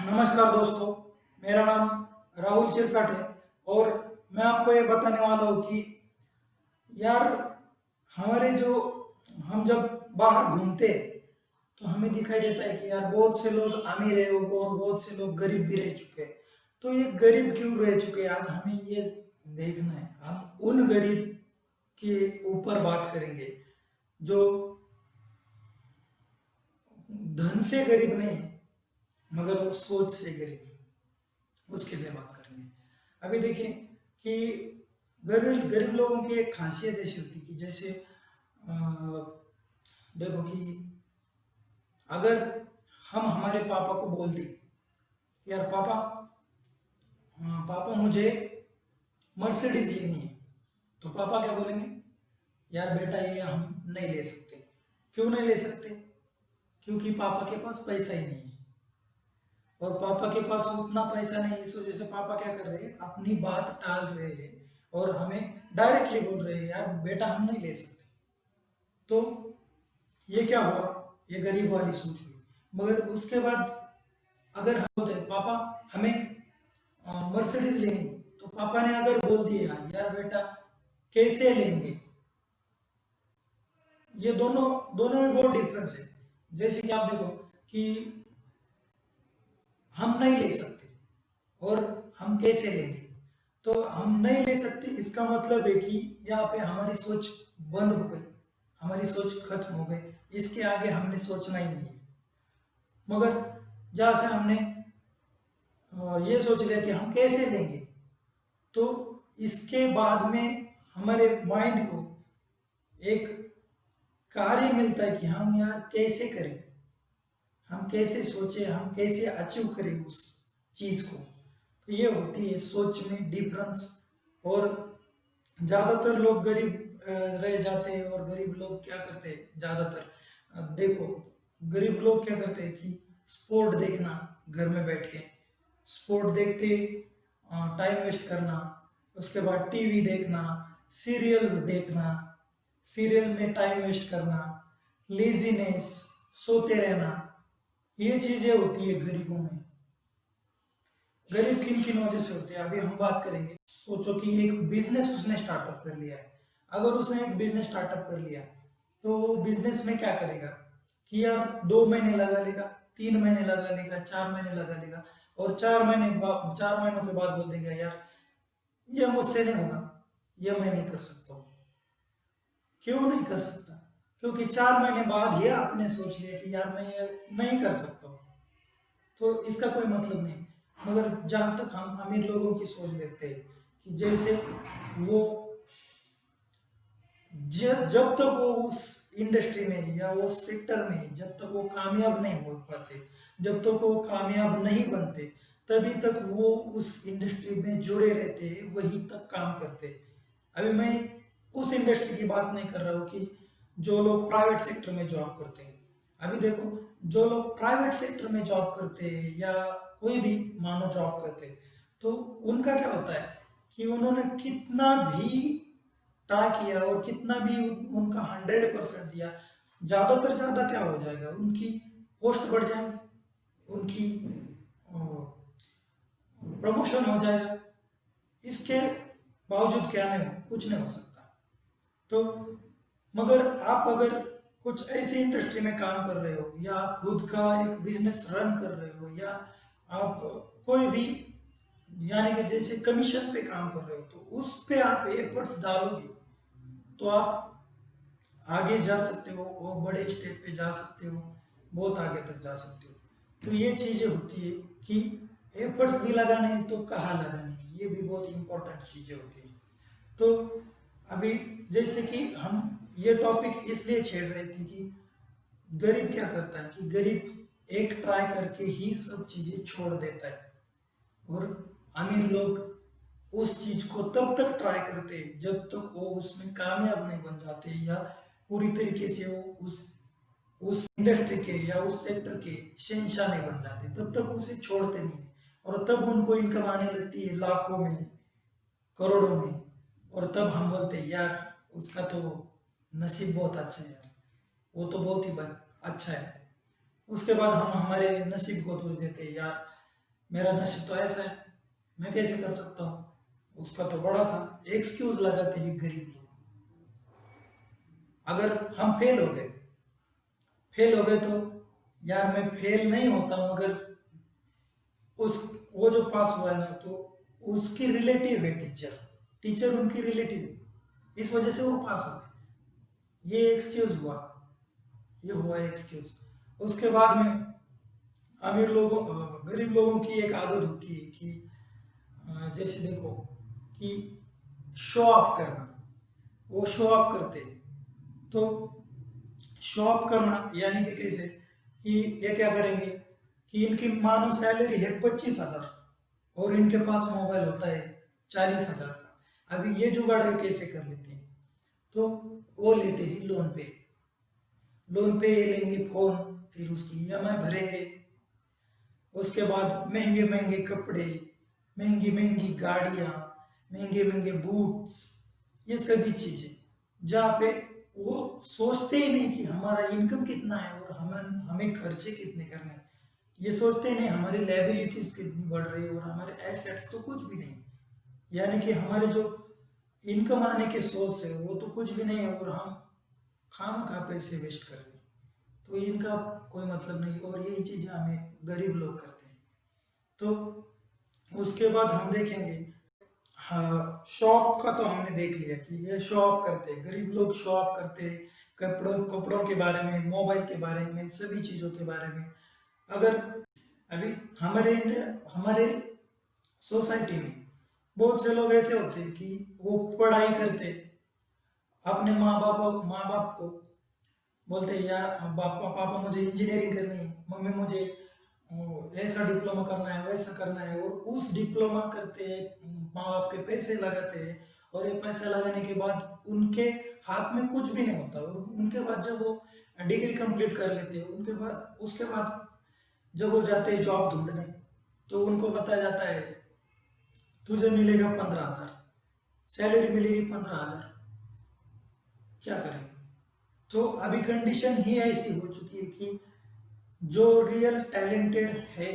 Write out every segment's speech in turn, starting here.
नमस्कार दोस्तों, मेरा नाम राहुल सिरसाट है और मैं आपको ये बताने वाला हूँ कि यार हमारे जो हम जब बाहर घूमते हैं तो हमें दिखाई देता है कि यार बहुत से लोग अमीर है और बहुत से लोग गरीब भी रह चुके हैं। तो ये गरीब क्यों रह चुके हैं, आज हमें ये देखना है। हम उन गरीब के ऊपर बात करेंगे जो धन से गरीब नहीं है मगर वो सोच से गरीब है, उसके लिए बात करेंगे। अभी देखिए कि गरीब गरीब लोगों की एक खासियत ऐसी होती है कि जैसे अ, देखो कि अगर हम हमारे पापा को बोल दें यार पापा, पापा मुझे मर्सिडीज लेनी है, तो पापा क्या बोलेंगे? यार बेटा ये हम नहीं ले सकते। क्यों नहीं ले सकते? क्योंकि पापा के पास पैसा ही नहीं है। और पापा के पास उतना पैसा नहीं, इस वजह से पापा क्या कर रहे हैं, अपनी बात टाल रहे हैं और हमें डायरेक्टली बोल रहे हैं यार बेटा हम नहीं ले सकते। तो ये क्या हुआ? ये गरीब वाली सोच हुई। मगर उसके बाद अगर हम बोलते हैं पापा हमें मर्सिडीज लेनी, तो पापा ने अगर बोल दिया यार बेटा कैसे लेंगे, ये दोनों दोनों में बहुत डिफरेंस है। जैसे कि आप देखो कि हम नहीं ले सकते और हम कैसे लेंगे। तो हम नहीं ले सकते इसका मतलब है कि यहाँ पे हमारी सोच बंद हो गई, हमारी सोच खत्म हो गई, इसके आगे हमने सोचना ही नहीं है। मगर जहाँ से हमने ये सोच लिया कि हम कैसे लेंगे, तो इसके बाद में हमारे माइंड को एक कार्य मिलता है कि हम यार कैसे करें, हम कैसे सोचे, हम कैसे अचीव करें उस चीज को। तो ये होती है सोच में डिफरेंस। और ज्यादातर लोग गरीब रह जाते हैं और गरीब लोग क्या करते हैं ज्यादातर, देखो गरीब लोग क्या करते हैं कि स्पोर्ट देखना, घर में बैठ के स्पोर्ट देखते टाइम वेस्ट करना, उसके बाद टीवी देखना, सीरियल देखना, सीरियल में टाइम वेस्ट करना, लेजीनेस, सोते रहना, ये चीजें होती है गरीबों में। गरीब किन किन वजह से होते हैं अभी हम बात करेंगे। सोचो कि एक बिजनेस उसने स्टार्टअप कर लिया है। अगर उसने एक बिजनेस स्टार्टअप कर लिया तो बिजनेस में क्या करेगा कि यार 2 महीने लगा लेगा, 3 महीने लगा लेगा, 4 महीने लगा लेगा और 4 महीनों के बाद बोल देगा यार ये मुझसे नहीं होगा, ये मैं नहीं कर सकता हूँ। क्यों नहीं कर सकता? क्योंकि 4 महीने बाद ही आपने सोच लिया कि यार मैं ये नहीं कर सकता हूँ। तो इसका कोई मतलब नहीं। मगर जहां तक हम अमीर लोगों की सोच देखते हैं कि जैसे वो जब तक वो उस इंडस्ट्री में या उस सेक्टर में जब तक वो कामयाब नहीं हो पाते, जब तक वो कामयाब नहीं बनते, तभी तक वो उस इंडस्ट्री में जुड़े रहते, वहीं तक काम करते। अभी मैं उस इंडस्ट्री की बात नहीं कर रहा हूँ कि जो लोग प्राइवेट सेक्टर में जॉब करते हैं। अभी देखो जो लोग प्राइवेट सेक्टर में जॉब करते हैं या कोई भी मानो जॉब करते हैं, तो उनका क्या होता है कि उन्होंने कितना भी ट्राई किया और कितना भी उनका 100% दिया, ज्यादातर ज्यादा क्या हो जाएगा, उनकी पोस्ट बढ़ जाएंगे, उनकी प्रमोशन हो जाएगा। इसके बावजूद क्या नहीं हो, कुछ नहीं हो सकता। तो मगर आप अगर कुछ ऐसी इंडस्ट्री में काम कर रहे हो या आप खुद का एक बिजनेस रन कर रहे हो या आप कोई भी यानी कि जैसे कमीशन पे काम कर रहे हो, तो उस पे आप एफर्ट्स डालोगे तो आप आगे जा सकते हो और बड़े स्टेप पे जा सकते हो, बहुत आगे तक जा सकते हो। तो ये चीजें होती है कि एफर्ट्स भी लगाने हैं तो कहाँ लगाने हैं, ये भी बहुत इंपॉर्टेंट चीजें होती है। तो अभी जैसे कि हम ये टॉपिक इसलिए छेड़ रहे थे कि गरीब क्या करता है कि गरीब एक ट्राई करके ही सब चीजें छोड़ देता है और अमीर लोग उस चीज को तब तक ट्राई करते हैं जब तक वो उसमें कामयाब नहीं बन जाते या पूरी तरीके से वो उस इंडस्ट्री के या उस सेक्टर के शहंशाह नहीं बन जाते, तब तक उसे छोड़ते नहीं है। और तब उनको इनकम आने लगती है लाखों में, करोड़ों में, और तब हम बोलते हैं यार उसका तो नसीब बहुत अच्छा है यार, वो तो बहुत ही अच्छा है। उसके बाद हम हमारे नसीब को दोष देते हैं यार, मेरा नसीब तो ऐसा है, मैं कैसे कर सकता हूँ, उसका तो बड़ा था। एक्सक्यूज लगाते हैं गरीब लोग। अगर हम फेल हो गए तो यार मैं फेल नहीं होता हूँ, अगर उस वो जो पास हुआ है ना, तो उसकी रिलेटिव है टीचर, टीचर उनकी रिलेटिव है, इस वजह से वो पास हो गए। ये एक्सक्यूज हुआ, ये हुआ एक्सक्यूज। उसके बाद में गरीब लोगों की एक आदत होती है कि जैसे देखो कि शो ऑफ करना, वो शो ऑफ करते हैं। तो शो ऑफ करना यानी कि कैसे, कि ये क्या करेंगे कि इनकी मानो सैलरी है 25,000 और इनके पास मोबाइल होता है 40,000 का। अभी ये जुगाड़ है कैसे कर लेते हैं, तो वो लेते हैं लोन पे, लोन पे लेंगे फोन, फिर उसकी ईएमआई भरेंगे। उसके बाद महंगे महंगे कपड़े, महंगी महंगी गाड़ियाँ, महंगे महंगे बूट्स, ये सभी चीजें, जहाँ पे वो सोचते ही नहीं कि हमारा इनकम कितना है और हमें हमें खर्चे कितने करने हैं। ये सोचते ही नहीं हमारी लायबिलिटीज कितनी बढ़ रही है और हमारे एसेट्स तो कुछ भी नहीं। यानी कि हमारे जो इनकम आने के सोर्स है वो तो कुछ भी नहीं है और हम खामखा पैसे वेस्ट कर रहे हैं। तो इनका कोई मतलब नहीं, और यही चीजें हमें गरीब लोग करते हैं। तो उसके बाद हम देखेंगे, हाँ शॉप का तो हमने देख लिया कि ये शॉप करते हैं, गरीब लोग शॉप करते हैं, कपड़ों कपड़ों के बारे में, मोबाइल के बारे में, सभी चीज़ों के बारे में। अगर अभी हमारे हमारे सोसाइटी में बहुत से लोग ऐसे होते हैं कि वो पढ़ाई करते, अपने माँ बाप को बोलते हैं यार पापा पापा मुझे इंजीनियरिंग करनी है, मम्मी मुझे ऐसा डिप्लोमा करना है, वैसा करना है, और उस डिप्लोमा करते माँ बाप के पैसे लगाते हैं। और ये पैसे लगाने के बाद उनके हाथ में कुछ भी नहीं होता, और उनके बाद जब वो डिग्री कंप्लीट कर लेते हैं, उनके बाद उसके बाद जब वो जाते हैं जॉब ढूंढने, तो उनको बताया जाता है तुझे मिलेगा 15,000, सैलरी मिलेगी 15,000। क्या करेंगे? तो अभी कंडीशन ही ऐसी हो चुकी है कि जो रियल टैलेंटेड है,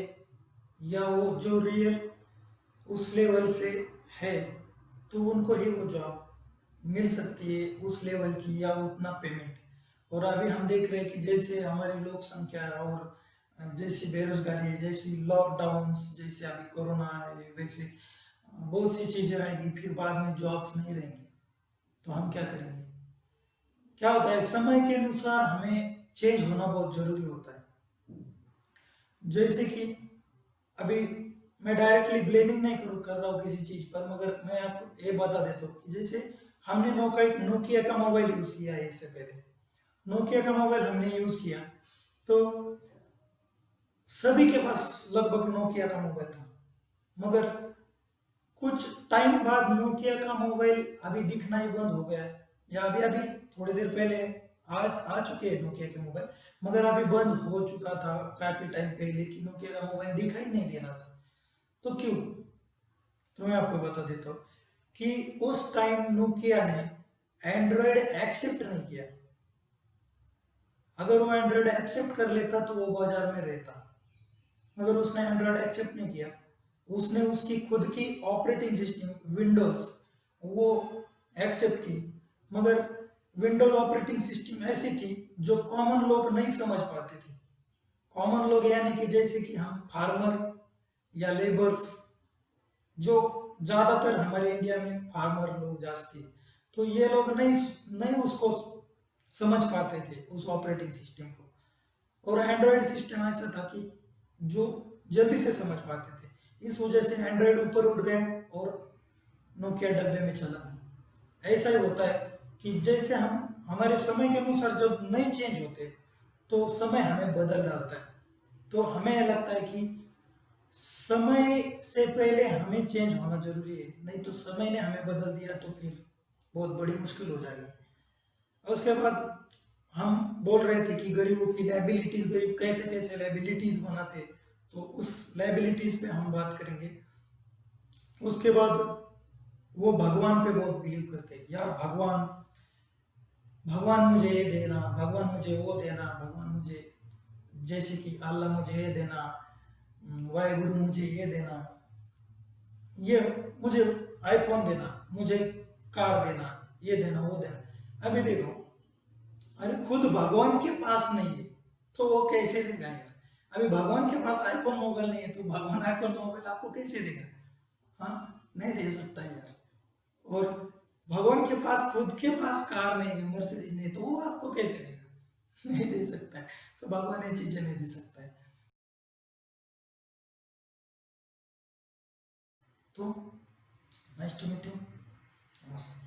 या वो जो रियल उस लेवल से है, तो उनको ही वो जॉब मिल सकती है उस लेवल की या उतना पेमेंट। और अभी हम देख रहे हैं कि जैसे हमारी लोक संख्या और जैसी बेरोजगारी है, जैसी लॉकडाउन, जैसे अभी कोरोना है, वैसे बहुत सी चीजें आएगी, फिर बाद में जॉब्स नहीं रहेंगी, तो हम क्या करेंगे? क्या होता है, समय के अनुसार हमें चेंज होना बहुत जरूरी होता है। जैसे कि अभी मैं डायरेक्टली ब्लेमिंग नहीं कर रहा हूँ किसी चीज पर, मगर मैं आपको ये बता देता हूँ कि जैसे हमने नोकिया का मोबाइल यूज किया है, इससे पहले नोकिया का मोबाइल हमने यूज किया, तो सभी के पास लगभग नोकिया का मोबाइल था। मगर कुछ टाइम बाद नोकिया का मोबाइल अभी दिखना ही बंद हो गया, या अभी अभी थोड़ी देर पहले आ चुके हैं नोकिया के मोबाइल, मगर अभी बंद हो चुका था काफी टाइम पहले कि नोकिया का मोबाइल दिखाई नहीं दे रहा था। तो क्यों? तो मैं आपको बता देता हूँ कि उस टाइम नोकिया ने एंड्रॉयड एक्सेप्ट नहीं किया। अगर वो एंड्रॉयड एक्सेप्ट कर लेता तो वो बाजार में रहता, मगर उसने एंड्रॉयड एक्सेप्ट नहीं किया। उसने उसकी खुद की ऑपरेटिंग सिस्टम विंडोज वो एक्सेप्ट की, मगर विंडोज ऑपरेटिंग सिस्टम ऐसी थी जो कॉमन लोग नहीं समझ पाते थे। कॉमन लोग यानी कि जैसे कि हम फार्मर या लेबर्स, जो ज्यादातर हमारे इंडिया में फार्मर लोग जास्ती है, तो ये लोग नहीं नहीं उसको समझ पाते थे उस ऑपरेटिंग सिस्टम को। और एंड्रॉयड सिस्टम ऐसा था कि जो जल्दी से समझ पाते थे, इस वजह से एंड्रॉयड ऊपर उठ गए और नोकिया डब्बे में चला गया। ऐसा ही होता है कि जैसे हम हमारे समय के अनुसार जब नहीं चेंज होते, तो समय हमें बदल डालता है। तो हमें लगता है कि समय से पहले हमें चेंज होना जरूरी है, नहीं तो समय ने हमें बदल दिया तो फिर बहुत बड़ी मुश्किल हो जाएगी। और उसके बाद हम बोल रहे थे कि गरीबों की लाइबिलिटीज, गरीब कैसे कैसे लाइबिलिटीज बनाते, तो उस लाइबिलिटीज पे हम बात करेंगे। उसके बाद वो भगवान पे बहुत बिलीव करते हैं, यार भगवान भगवान मुझे ये देना, भगवान मुझे वो देना, भगवान मुझे, जैसे कि अल्लाह मुझे ये देना, वाहेगुरु मुझे ये देना, ये मुझे आईफोन देना, मुझे कार देना, ये देना वो देना। अभी देखो, अरे खुद भगवान के पास नहीं है तो वो कैसे देगा यार? अभी भगवान के पास आईफोन मोबाइल नहीं है तो भगवान आईफोन मोबाइल आपको कैसे देगा? हाँ, नहीं दे सकता यार। और भगवान के पास खुद के पास कार नहीं है, मर्सिडीज नहीं, तो वो आपको कैसे देगा? नहीं दे सकता है। तो भगवान ये चीजें नहीं दे सकता है। तो नाइस टू मीट यू। नमस्ते।